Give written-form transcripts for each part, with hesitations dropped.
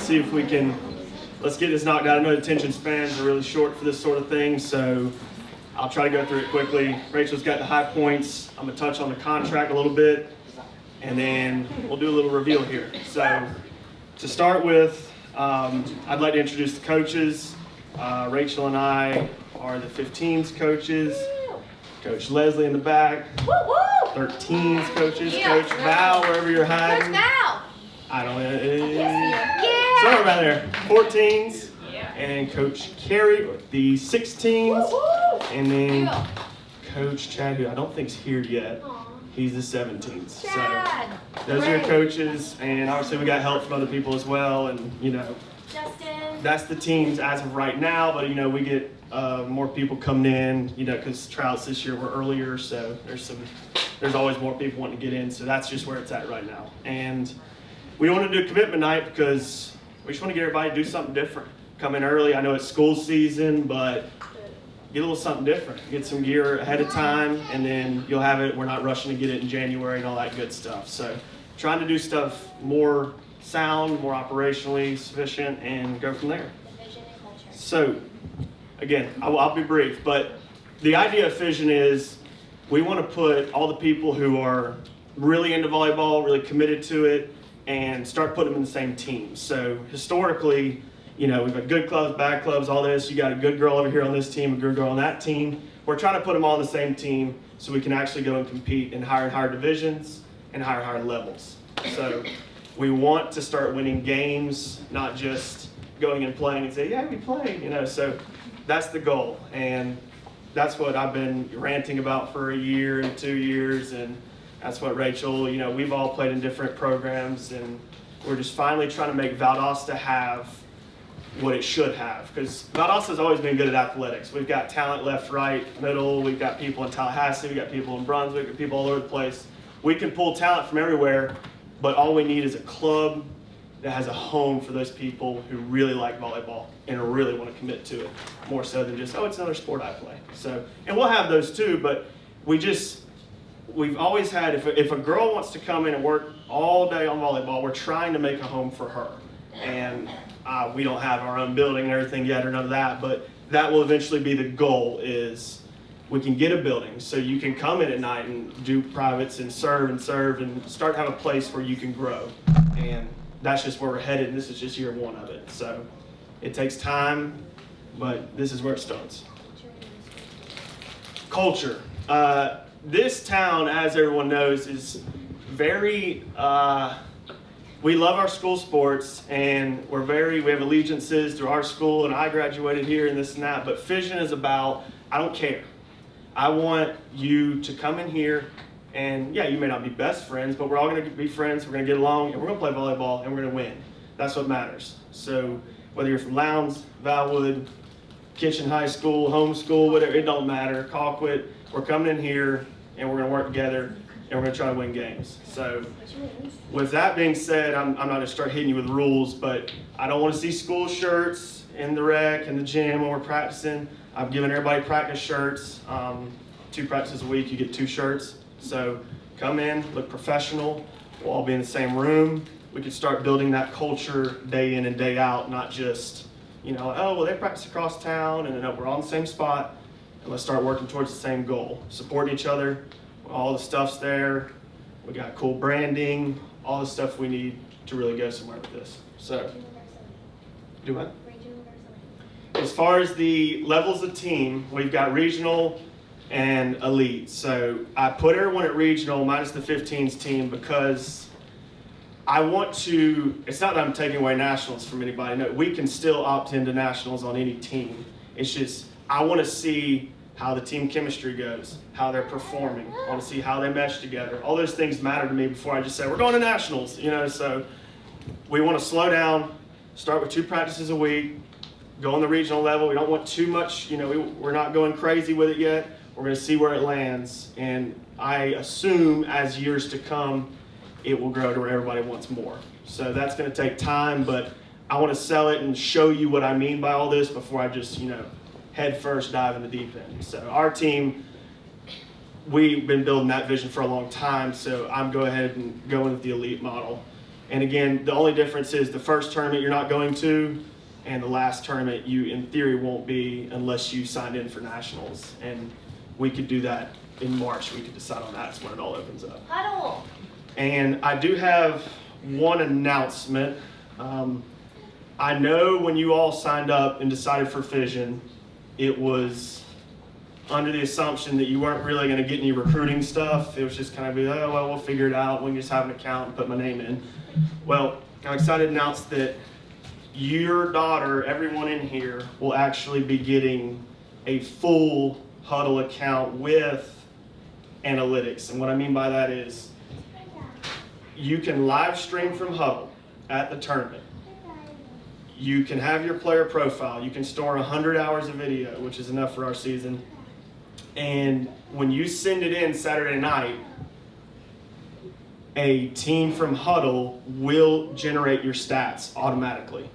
see if we can, let's get this knocked out. I know attention spans are really short for this sort of thing, so I'll try to go through it quickly. Rachel's got the high points. I'm gonna touch on the contract a little bit, and then we'll do a little reveal here. So to start with, I'd like to introduce the coaches. Rachel and I are the 15s coaches. Coach Leslie in the back. 13s coaches. Yeah. Coach Val, wherever you're hiding. Coach Val. I don't know. Yeah. Somewhere around there. 14s. Yeah. And Coach Carey, the 16s. And then Yeah. Coach Chad, who I don't think's here yet. He's the 17s. Chad. So those are your coaches, and obviously we got help from other people as well, and Justin. that's the teams as of right now, but we get more people coming in, because tryouts this year were earlier, so there's always more people wanting to get in, so that's just where it's at right now. And we want to do commitment night because we just want to get everybody to do something different. Come in early. I know it's school season, but get a little something different. Get some gear ahead of time, and then you'll have it. We're not rushing to get it in January and all that good stuff. So trying to do stuff more sound, more operationally sufficient, and go from there. So again, I'll be brief, but the idea of Fission is we want to put all the people who are really into volleyball, really committed to it, and start putting them in the same team. So historically, we've got good clubs, bad clubs, all this. You got a good girl over here on this team, a good girl on that team. We're trying to put them all on the same team so we can actually go and compete in higher and higher divisions and higher levels. So we want to start winning games, not just going and playing and say, yeah, we played, So that's the goal. And that's what I've been ranting about for a year and 2 years. And that's what Rachel, we've all played in different programs. And we're just finally trying to make Valdosta have what it should have, because Valdosta has always been good at athletics. We've got talent left, right, middle. We've got people in Tallahassee. We've got people in Brunswick. We've got people all over the place. We can pull talent from everywhere, but all we need is a club that has a home for those people who really like volleyball and really want to commit to it, more so than just, it's another sport I play. So, and we'll have those too, but we've always had, if a girl wants to come in and work all day on volleyball, we're trying to make a home for her. And we don't have our own building and everything yet or none of that, but that will eventually be the goal, is we can get a building so you can come in at night and do privates and serve and start to have a place where you can grow. And that's just where we're headed, and this is just year one of it. So it takes time, but this is where it starts. Culture. This town, as everyone knows, is very... we love our school sports, and we have allegiances to our school, and I graduated here and this and that, but Fission is about, I don't care. I want you to come in here, and yeah, you may not be best friends, but we're all going to be friends, we're going to get along, and we're going to play volleyball, and we're going to win. That's what matters. So whether you're from Lowndes, Valwood, Kitchen High School, home school, whatever, it don't matter, Colquitt, we're coming in here, and we're going to work together, and we're going to try to win games. So with that being said, I'm not going to start hitting you with rules, but I don't want to see school shirts in the rec, in the gym when we're practicing. I've given everybody practice shirts. 2 practices a week, you get 2 shirts. So come in, look professional. We'll all be in the same room. We can start building that culture day in and day out, not just, they practice across town, and we're all in the same spot. And let's start working towards the same goal. Support each other. All the stuff's there. We got cool branding, all the stuff we need to really go somewhere with this. So, do what? As far as the levels of team, we've got regional and elite. So I put everyone at regional minus the 15s team because I want to, it's not that I'm taking away nationals from anybody. No, we can still opt into nationals on any team. It's just, I want to see how the team chemistry goes, how they're performing. I want to see how they mesh together. All those things matter to me before I just say, we're going to nationals, so we want to slow down, start with 2 practices a week, go on the regional level. We don't want too much, we're not going crazy with it yet. We're going to see where it lands, and I assume as years to come, it will grow to where everybody wants more. So that's going to take time, but I want to sell it and show you what I mean by all this before I just, head first dive in the deep end. So our team, we've been building that vision for a long time, so I'm going ahead and going with the elite model. And again, the only difference is the first tournament you're not going to, and the last tournament you, in theory, won't be unless you signed in for nationals. And we could do that in March. We could decide on that. That's when it all opens up. Huddle. And I do have one announcement. I know when you all signed up and decided for Fission, it was under the assumption that you weren't really going to get any recruiting stuff. It was just kind of be, oh, well, we'll figure it out. We can just have an account and put my name in. Well, I'm excited to announce that your daughter, everyone in here, will actually be getting a full Huddle account with analytics. And what I mean by that is you can live stream from Huddle at the tournament. You can have your player profile. You can store 100 hours of video, which is enough for our season. And when you send it in Saturday night, a team from Huddle will generate your stats automatically.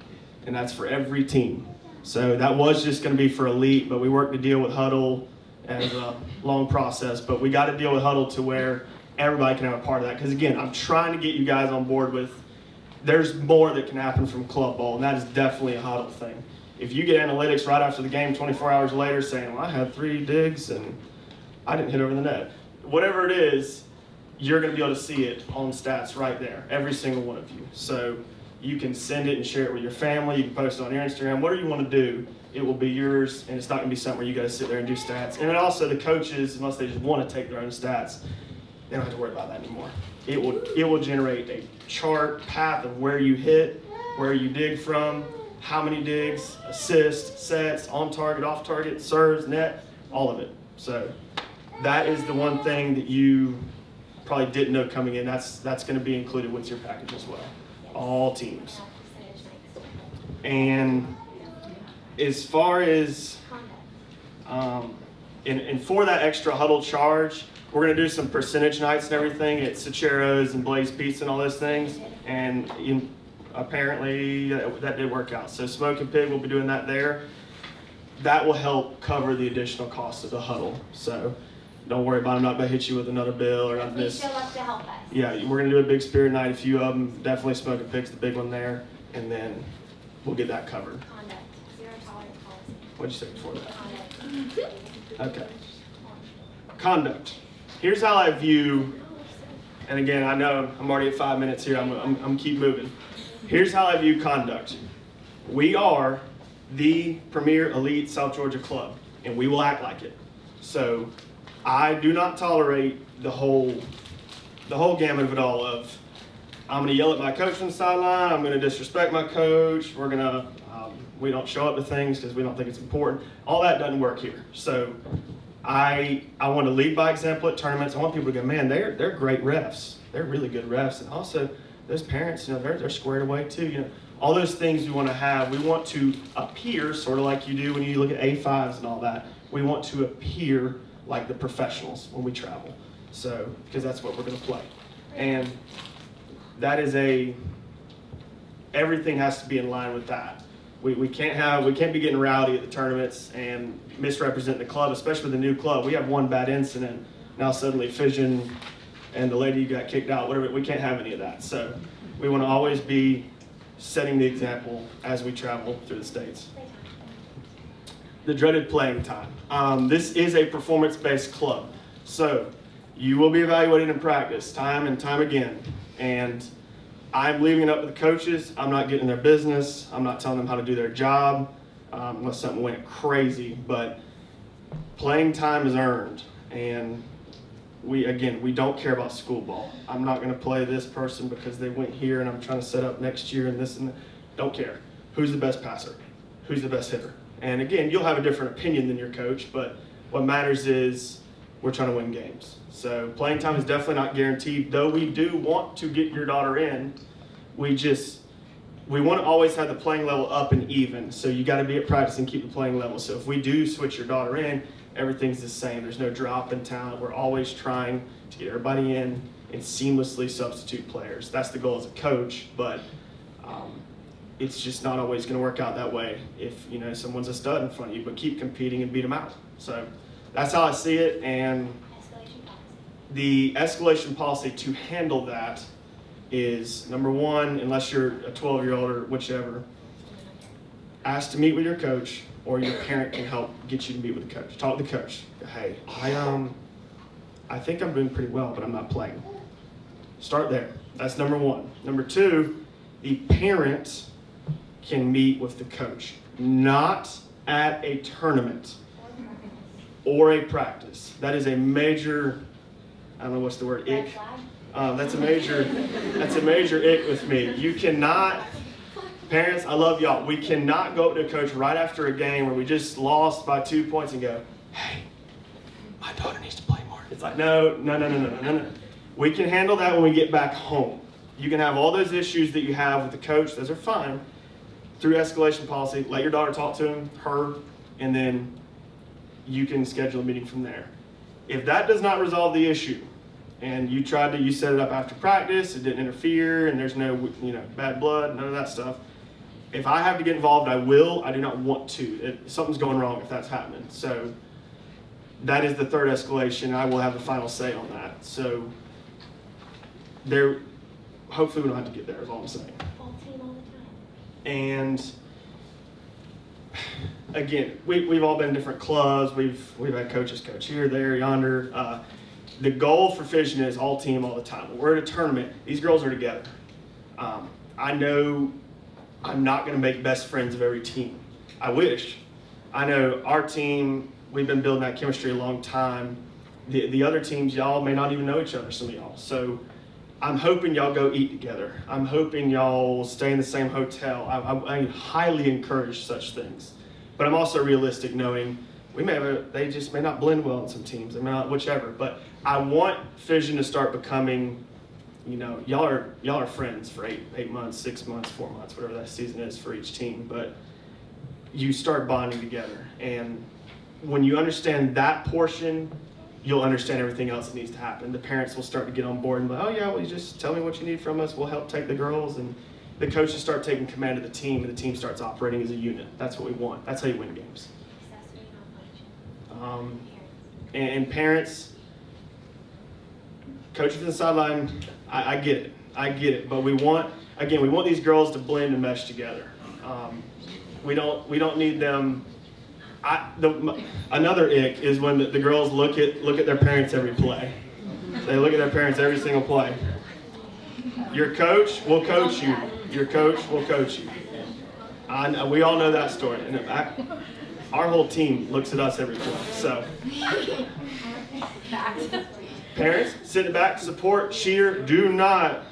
And that's for every team. So that was just going to be for Elite, but we worked to deal with Huddle as a long process. But we got to deal with Huddle to where everybody can have a part of that. Because again, I'm trying to get you guys on board with there's more that can happen from club ball, and that is definitely a Huddle thing. If you get analytics right after the game 24 hours later saying, well, I had 3 digs and I didn't hit over the net. Whatever it is, you're going to be able to see it on stats right there, every single one of you. So you can send it and share it with your family. You can post it on your Instagram. Whatever you want to do, it will be yours, and it's not going to be something where you got to sit there and do stats. And then also the coaches, unless they just want to take their own stats, they don't have to worry about that anymore. It will generate a chart path of where you hit, where you dig from, how many digs, assists, sets, on target, off target, serves, net, all of it. So that is the one thing that you probably didn't know coming in. That's going to be included with your package as well. All teams. And as far as and for that extra Huddle charge, we're going to do some percentage nights and everything at Cicero's and Blaze Pizza and all those things. And apparently that did work out. So Smoke and Pig will be doing that there. That will help cover the additional cost of the Huddle. So don't worry about it. I'm not going to hit you with another bill or not this. Show up to help us. Yeah, we're going to do a big spirit night, a few of them. Definitely Smoke and Pig's the big one there. And then we'll get that covered. Conduct. Zero tolerance policy. What'd you say before that? Conduct. Okay. Conduct. Here's how I view, and again, I know I'm already at 5 minutes here. I'm keep moving. Here's how I view conduct. We are the premier elite South Georgia club, and we will act like it. So I do not tolerate the whole gamut of it all of I'm going to yell at my coach from the sideline, I'm going to disrespect my coach, we don't show up to things because we don't think it's important. All that doesn't work here. So I want to lead by example at tournaments. I want people to go, man, they're great refs. They're really good refs. And also those parents, they're squared away too. All those things we want to have. We want to appear sort of like you do when you look at A5s and all that. We want to appear like the professionals when we travel. So, because that's what we're going to play. And that is everything has to be in line with that. We can't be getting rowdy at the tournaments and misrepresenting the club, especially the new club. We have one bad incident. Now suddenly Fission and the lady got kicked out, whatever. We can't have any of that. So we want to always be setting the example as we travel through the states. The dreaded playing time. This is a performance-based club. So you will be evaluated in practice time and time again. And I'm leaving it up to the coaches. I'm not getting in their business. I'm not telling them how to do their job unless something went crazy. But playing time is earned. And we don't care about school ball. I'm not going to play this person because they went here and I'm trying to set up next year and this and that. Don't care. Who's the best passer? Who's the best hitter? And again, you'll have a different opinion than your coach, but what matters is we're trying to win games. So playing time is definitely not guaranteed, though we do want to get your daughter in. We want to always have the playing level up and even. So you got to be at practice and keep the playing level. So if we do switch your daughter in, everything's the same. There's no drop in talent. We're always trying to get everybody in and seamlessly substitute players. That's the goal as a coach, but it's just not always going to work out that way if someone's a stud in front of you, but keep competing and beat them out. So that's how I see it. And the escalation policy to handle that is number one, unless you're a 12-year-old or whichever, ask to meet with your coach, or your parent can help get you to meet with the coach. Talk to the coach. Hey, I think I'm doing pretty well, but I'm not playing. Start there. That's number one. Number two, the parent can meet with the coach, not at a tournament or a practice. That is a major, I don't know what's the word, Red ick. flag? That's a major ick with me. You cannot, parents, I love y'all. We cannot go up to a coach right after a game where we just lost by 2 points and go, hey, my daughter needs to play more. It's like, no. We can handle that when we get back home. You can have all those issues that you have with the coach. Those are fine. Through escalation policy, let your daughter talk to her, and then you can schedule a meeting from there. If that does not resolve the issue, and you set it up after practice, it didn't interfere, and there's no, bad blood, none of that stuff. If I have to get involved, I will. I do not want to. Something's going wrong if that's happening. So that is the third escalation. I will have the final say on that. So hopefully we don't have to get there, is all I'm saying. Full team all the time. And again, we've all been in different clubs. We've had coaches coach here, there, yonder. The goal for Fission is all team all the time. When we're at a tournament, these girls are together. I know I'm not going to make best friends of every team. I wish. I know our team, we've been building that chemistry a long time. The other teams, y'all may not even know each other, some of y'all. So I'm hoping y'all go eat together. I'm hoping y'all stay in the same hotel. I highly encourage such things. But I'm also realistic, knowing they just may not blend well in some teams. They may not, whichever. But I want Fission to start becoming, y'all are friends for 8 months, 6 months, 4 months, whatever that season is for each team. But you start bonding together. And when you understand that portion, you'll understand everything else that needs to happen. The parents will start to get on board and be like, oh yeah, well, you just tell me what you need from us. We'll help take the girls. And the coaches start taking command of the team, and the team starts operating as a unit. That's what we want. That's how you win games. And parents, coaches on the sideline, I get it. But we want these girls to blend and mesh together. We don't need them. Another ick is when the girls look at their parents every play. They look at their parents every single play. Your coach will coach you. Your coach will coach you. We all know that story. And our whole team looks at us every play. So, parents, sit in the back, support, cheer. Do not,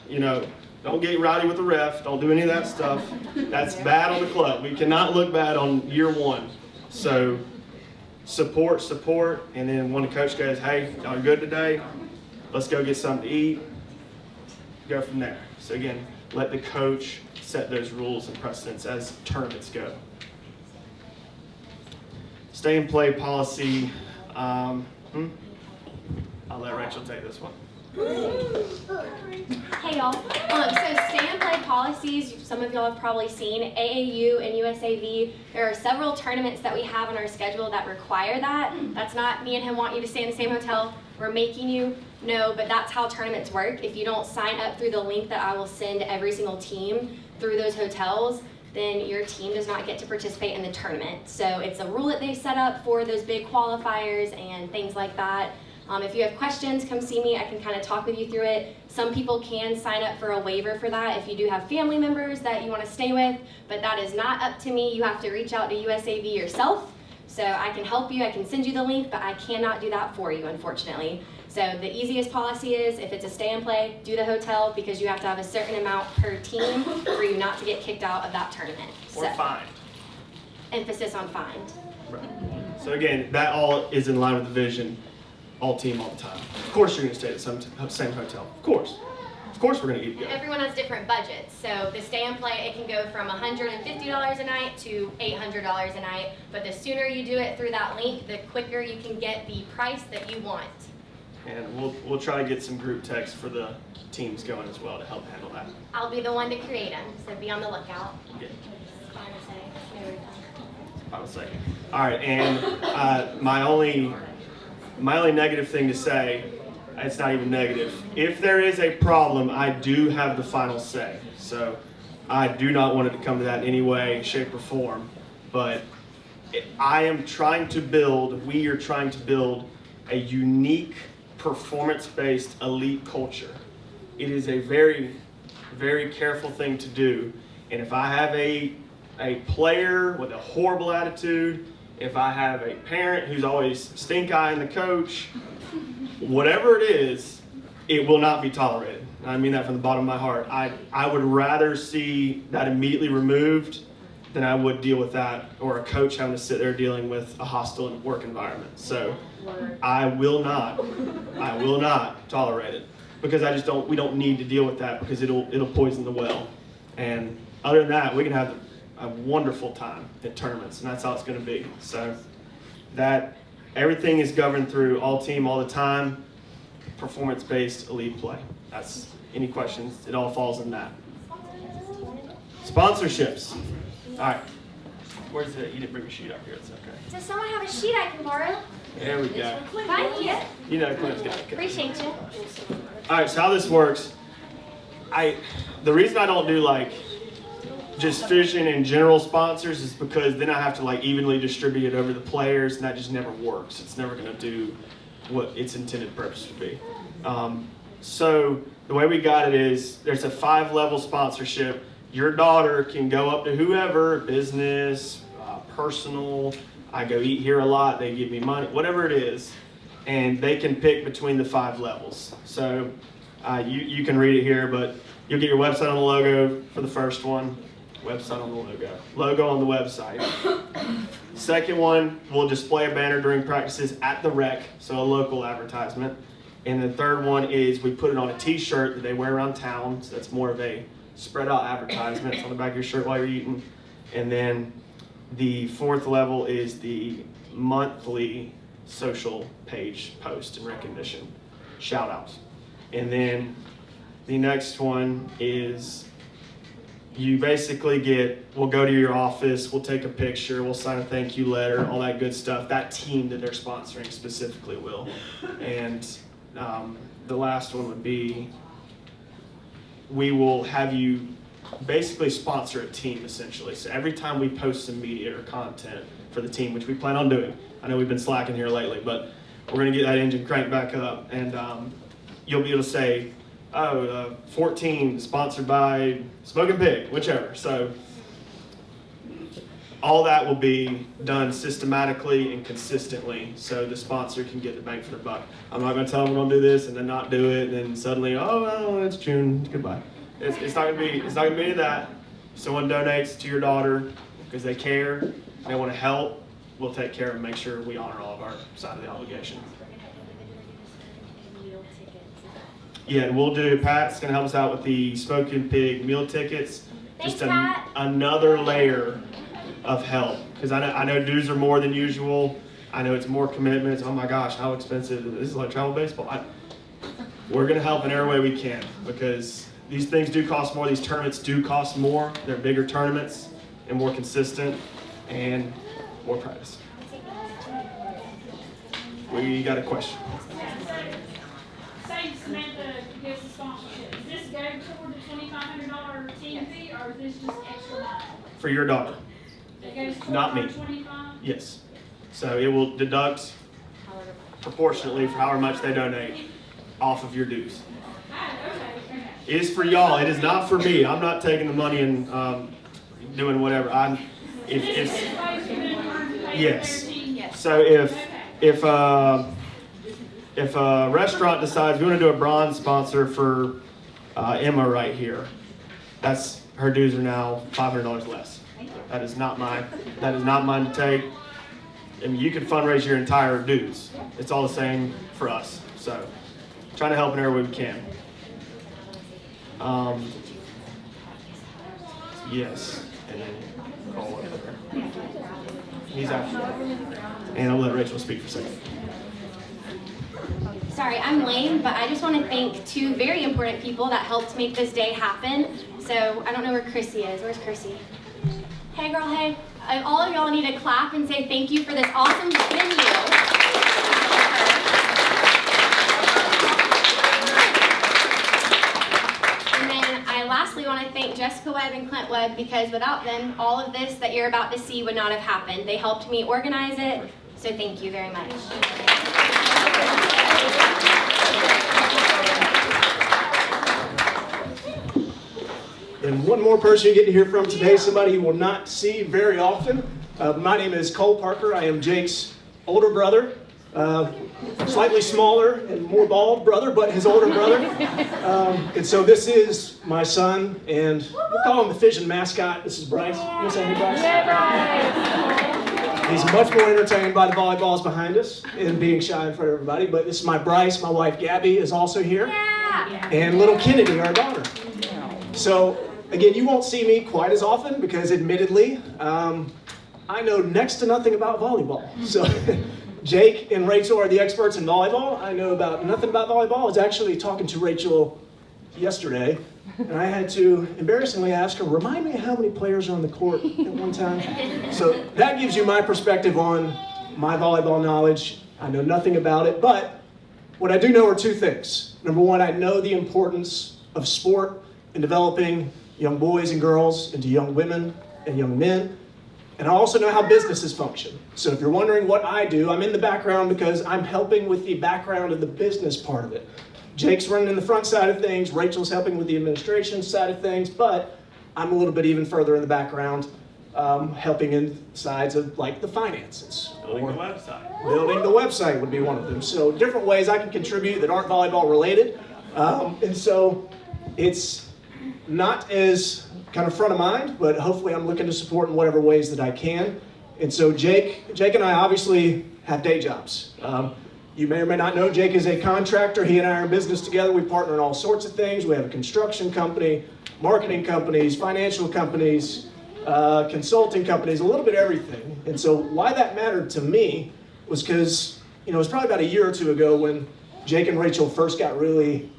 don't get rowdy with the ref. Don't do any of that stuff. That's bad on the club. We cannot look bad on year one. So support, and then when the coach goes, hey, y'all good today? Let's go get something to eat. Go from there. So again, let the coach set those rules and precedents as tournaments go. Stay and play policy. I'll let Rachel take this one. Hey y'all. So stay and play policies, some of y'all have probably seen, AAU and USAV. There are several tournaments that we have on our schedule that require that. That's not me and him want you to stay in the same hotel. We're making you. No, but that's how tournaments work. If you don't sign up through the link that I will send every single team through those hotels, then your team does not get to participate in the tournament. So it's a rule that they set up for those big qualifiers and things like that. If you have questions, come see me. I can kind of talk with you through it. Some people can sign up for a waiver for that if you do have family members that you want to stay with, but that is not up to me. You have to reach out to USAV yourself. So I can help you, I can send you the link, but I cannot do that for you, unfortunately. So the easiest policy is, if it's a stay and play, do the hotel, because you have to have a certain amount per team for you not to get kicked out of that tournament. Or fined. Emphasis on fined. Right. So again, that all is in line with the vision. All team, all the time. Of course you're going to stay at the same hotel. Of course we're going to eat together. Everyone has different budgets. So the stay and play, it can go from $150 a night to $800 a night. But the sooner you do it through that link, the quicker you can get the price that you want. And we'll try to get some group text for the teams going as well to help handle that. I'll be the one to create them, so be on the lookout. Yeah. I would say. All right, and my only negative thing to say it's not even negative. If there is a problem, I do have the final say. So I do not want it to come to that in any way, shape, or form. But I am trying to build, we are trying to build a unique, performance-based elite culture. It is a very, very careful thing to do. And if I have a player with a horrible attitude, if I have a parent who's always stink-eyeing the coach, whatever it is, it will not be tolerated. I mean that from the bottom of my heart. I would rather see that immediately removed than I would deal with that, or a coach having to sit there dealing with a hostile work environment. So I will not tolerate it, because we don't need to deal with that, because it'll poison the well. And other than that, we can have a wonderful time at tournaments, and that's how it's going to be. So that everything is governed through all team all the time, performance-based elite play. That's any questions? It all falls in that. Sponsorships. All right. Where's the? You didn't bring a sheet up here. It's okay. Does someone have a sheet I can borrow? There we go. Thank you. You know, Clint's got it. Appreciate you. All right. So how this works? The reason I don't do like just Fission and general sponsors is because then I have to like evenly distribute it over the players, and that just never works. It's never going to do what its intended purpose would be. So the way we got it is there's a 5-level sponsorship. Your daughter can go up to whoever, business, personal, I go eat here a lot, they give me money, whatever it is, and they can pick between the 5 levels. So you can read it here, but you'll get your website on the logo for the first one, website on the logo on the website. Second one, we'll display a banner during practices at the rec, so a local advertisement. And the third one is we put it on a t-shirt that they wear around town, so that's more of a spread out advertisement. It's on the back of your shirt while you're eating. And then the 4th level is the monthly social page post and recognition, shout outs. And then the next one is you basically we'll go to your office, we'll take a picture, we'll sign a thank you letter, all that good stuff. That team that they're sponsoring specifically will. And the last one would be we will have you basically sponsor a team, essentially. So every time we post some media or content for the team, which we plan on doing, I know we've been slacking here lately, but we're going to get that engine cranked back up, and you'll be able to say, 14 sponsored by Smoking Pig, whichever. So all that will be done systematically and consistently, so the sponsor can get the bang for their buck. I'm not going to tell them we're going to do this and then not do it, and then suddenly, oh, well, it's June, goodbye. It's not going to be any of that. If someone donates to your daughter because they care and they want to help, we'll take care and make sure we honor all of our side of the obligation. Yeah, and we'll do. Pat's going to help us out with the Smoking Pig meal tickets. Thanks, Just Pat. another layer of help, because I know dues are more than usual. I know it's more commitments. Oh my gosh, how expensive. This is like travel baseball. We're going to help in every way we can, because these things do cost more. These tournaments do cost more. They're bigger tournaments and more consistent and more practice. We got a question. Say Samantha gives the sponsorship. Does this go toward the $2,500 team fee, or is this just extra money? For your daughter. It goes toward Not me. her 25? Yes. So it will deduct proportionately for however much they donate off of your dues. Okay. It is for y'all. It is not for me. I'm not taking the money and doing whatever. Yes. So if a restaurant decides we want to do a bronze sponsor for Emma right here, that's her dues are now $500 less. That is not mine to take. I mean, you could fundraise your entire dues. It's all the same for us. So, trying to help in every way we can. Yes. And then call over there. He's after. And I'll let Rachel speak for a second. Sorry, I'm lame, but I just want to thank 2 very important people that helped make this day happen. So I don't know where Chrissy is. Where's Chrissy? Hey, girl, hey. All of y'all need to clap and say thank you for this awesome venue. to thank Jessica Webb and Clint Webb because without them, all of this that you're about to see would not have happened. They helped me organize it, so thank you very much. And one more person you get to hear from today, somebody you will not see very often. My name is Cole Parker. I am Jake's older brother, slightly smaller and more bald brother, but his older brother. And so this is my son, and we'll call him the Fission mascot. This is Bryce. You want to say hey, Bryce? He's much more entertained by the volleyballs behind us and being shy in front of everybody. But this is my Bryce. My wife Gabby is also here, and little Kennedy, our daughter. So again, you won't see me quite as often because, admittedly, I know next to nothing about volleyball. So Jake and Rachel are the experts in volleyball. I know about nothing about volleyball. I was actually talking to Rachel yesterday, and I had to embarrassingly ask her, remind me how many players are on the court at one time. So that gives you my perspective on my volleyball knowledge. I know nothing about it, but what I do know are two things. Number one, I know the importance of sport in developing young boys and girls into young women and young men. And I also know how businesses function. So if you're wondering what I do, I'm in the background because I'm helping with the background of the business part of it. Jake's running in the front side of things, Rachel's helping with the administration side of things, but I'm a little bit even further in the background, helping in sides of like the finances. Building the website. Building the website would be one of them. So different ways I can contribute that aren't volleyball related. And so it's not as kind of front of mind, but hopefully I'm looking to support in whatever ways that I can. And so Jake and I obviously have day jobs. You may or may not know, Jake is a contractor. He and I are in business together. We partner in all sorts of things. We have a construction company, marketing companies, financial companies, consulting companies, a little bit of everything. And so why that mattered to me was because, it was probably about a year or two ago when Jake and Rachel first got really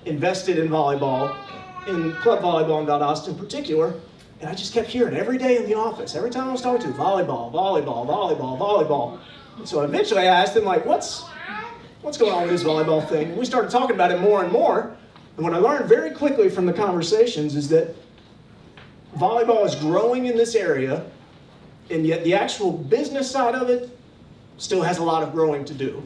invested in volleyball, in club volleyball in Valdosta in particular, and I just kept hearing every day in the office, every time I was talking to volleyball, volleyball, volleyball, volleyball. And so eventually I asked them, like, what's going on with this volleyball thing? And we started talking about it more and more, and what I learned very quickly from the conversations is that volleyball is growing in this area, and yet the actual business side of it still has a lot of growing to do.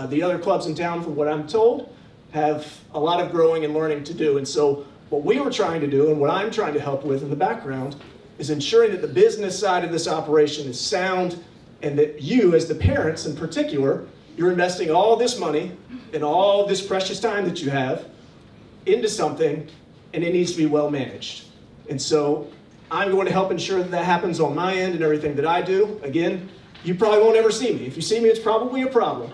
The other clubs in town, from what I'm told, have a lot of growing and learning to do. And so what we were trying to do, and what I'm trying to help with in the background, is ensuring that the business side of this operation is sound, and that you, as the parents in particular, you're investing all this money and all this precious time that you have into something, and it needs to be well managed. And so I'm going to help ensure that that happens on my end and everything that I do. Again, you probably won't ever see me. If you see me, it's probably a problem.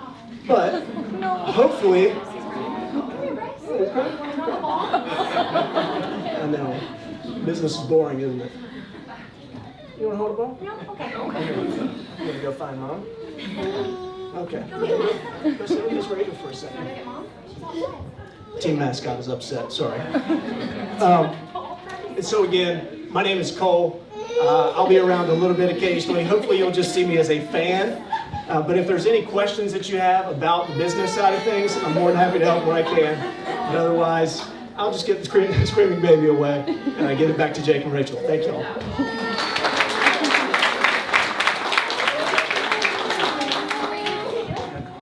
But hopefully, I know. Business is boring, isn't it? You want to hold a ball? No? Okay. You want to go find Mom? Okay. Go sit with Miss Rachel for a second. Team mascot is upset, sorry. And so again, my name is Cole. I'll be around a little bit occasionally. Hopefully you'll just see me as a fan. But if there's any questions that you have about the business side of things, I'm more than happy to help where I can. But otherwise, I'll just get the screaming baby away and I give it back to Jake and Rachel. Thank you all.